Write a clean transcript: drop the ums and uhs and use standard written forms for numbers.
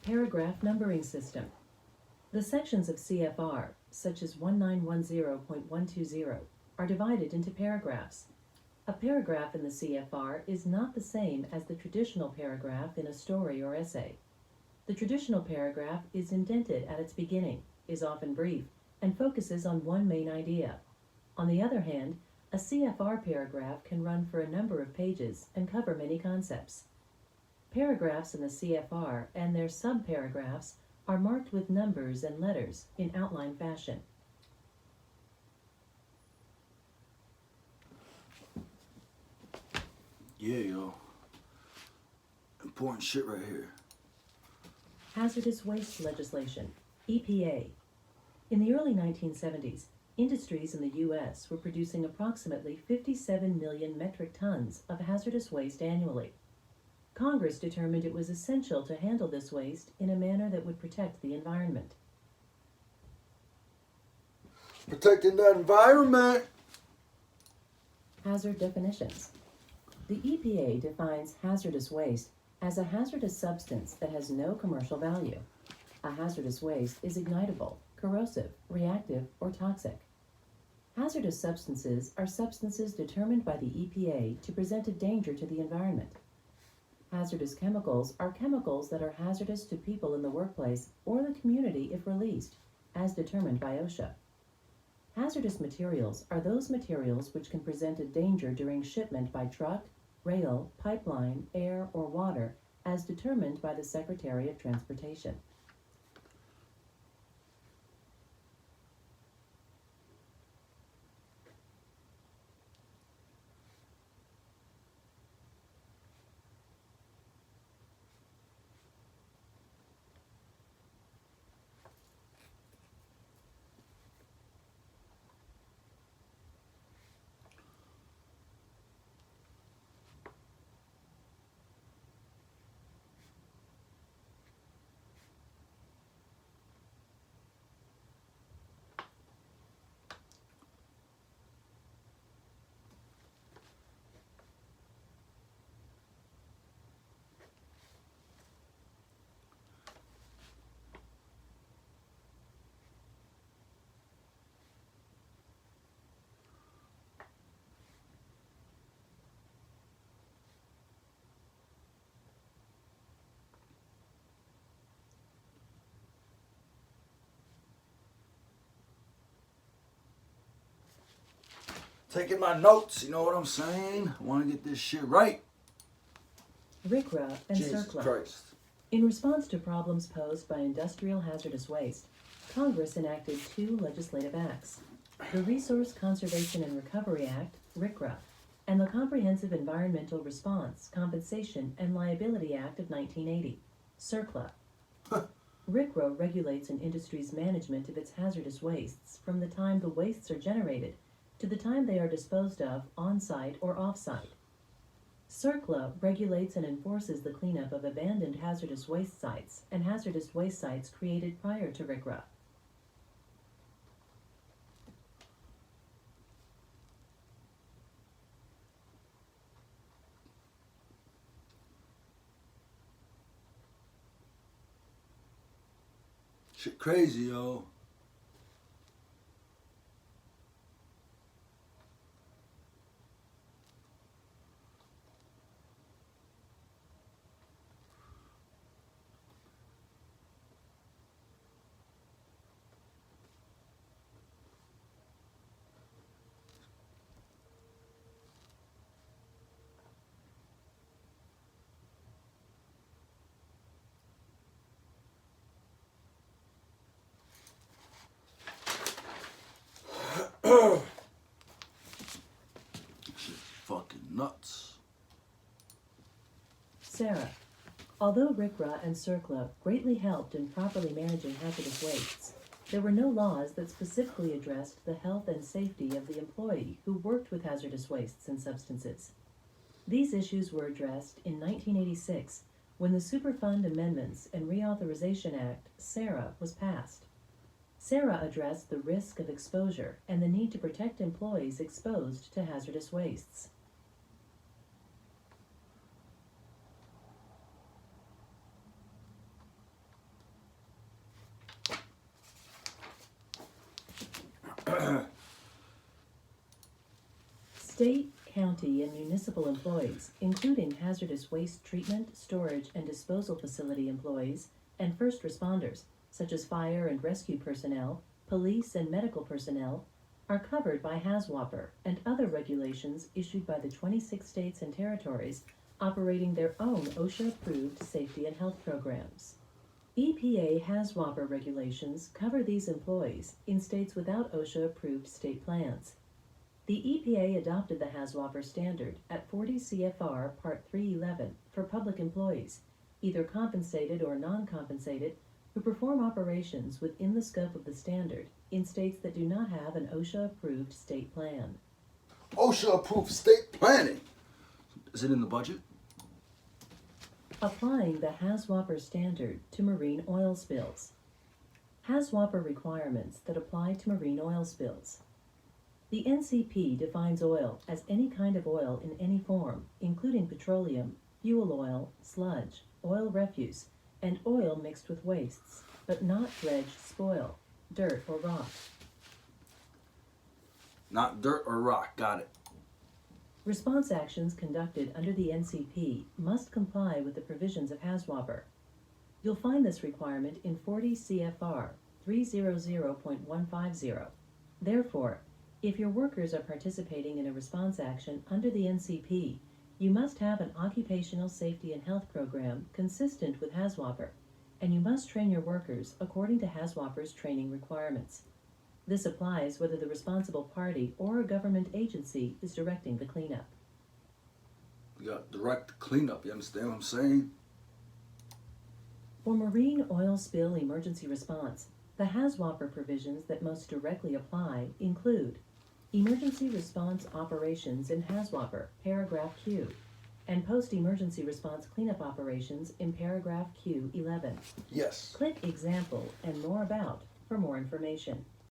paragraph numbering system. The sections of CFR, such as 1910.120, are divided into paragraphs. A paragraph in the CFR is not the same as the traditional paragraph in a story or essay. The traditional paragraph is indented at its beginning, is often brief, and focuses on one main idea. On the other hand, a CFR paragraph can run for a number of pages and cover many concepts. Paragraphs in the CFR and their subparagraphs are marked with numbers and letters in outline fashion. Yeah, yo. Important shit right here. Hazardous waste legislation, EPA. In the early 1970s, industries in the U.S. were producing approximately 57 million metric tons of hazardous waste annually. Congress determined it was essential to handle this waste in a manner that would protect the environment. Protecting that environment. Hazard definitions. The EPA defines hazardous waste as a hazardous substance that has no commercial value. A hazardous waste is ignitable, corrosive, reactive, or toxic. Hazardous substances are substances determined by the EPA to present a danger to the environment. Hazardous chemicals are chemicals that are hazardous to people in the workplace or the community if released, as determined by OSHA. Hazardous materials are those materials which can present a danger during shipment by truck, rail, pipeline, air, or water, as determined by the Secretary of Transportation. Taking my notes, you know what I'm saying? I want to get this shit right. RCRA and Jesus CERCLA. Christ. In response to problems posed by industrial hazardous waste, Congress enacted two legislative acts: the Resource Conservation and Recovery Act, RCRA, and the Comprehensive Environmental Response, Compensation, and Liability Act of 1980, CERCLA. RCRA regulates an industry's management of its hazardous wastes from the time the wastes are generated to the time they are disposed of on-site or off-site. CERCLA regulates and enforces the cleanup of abandoned hazardous waste sites and hazardous waste sites created prior to RCRA. Shit crazy, yo. Shit fucking nuts. Sarah. Although RCRA and CERCLA greatly helped in properly managing hazardous wastes, there were no laws that specifically addressed the health and safety of the employee who worked with hazardous wastes and substances. These issues were addressed in 1986 when the Superfund Amendments and Reauthorization Act, SARA, was passed. SARA addressed the risk of exposure and the need to protect employees exposed to hazardous wastes. State, county, and municipal employees, including hazardous waste treatment, storage, and disposal facility employees, and first responders, such as fire and rescue personnel, police and medical personnel, are covered by HAZWOPER and other regulations issued by the 26 states and territories operating their own OSHA-approved safety and health programs. EPA HAZWOPER regulations cover these employees in states without OSHA-approved state plans. The EPA adopted the HAZWOPER standard at 40 CFR Part 311 for public employees, either compensated or non-compensated, who perform operations within the scope of the standard in states that do not have an OSHA-approved state plan. OSHA-approved state planning. Is it in the budget? Applying the HAZWOPER standard to marine oil spills. HAZWOPER requirements that apply to marine oil spills. The NCP defines oil as any kind of oil in any form, including petroleum, fuel oil, sludge, oil refuse, and oil mixed with wastes, but not dredged spoil, dirt, or rock. Not dirt or rock, got it. Response actions conducted under the NCP must comply with the provisions of HAZWOPER. You'll find this requirement in 40 CFR 300.150. Therefore, if your workers are participating in a response action under the NCP, you must have an occupational safety and health program consistent with HAZWOPER, and you must train your workers according to HAZWOPER's training requirements. This applies whether the responsible party or a government agency is directing the cleanup. We got direct cleanup, you understand what I'm saying? For marine oil spill emergency response, the HAZWOPER provisions that most directly apply include emergency response operations in HAZWOPER, paragraph Q, and post-emergency response cleanup operations in paragraph Q11. Yes. Click Example and More About for more information.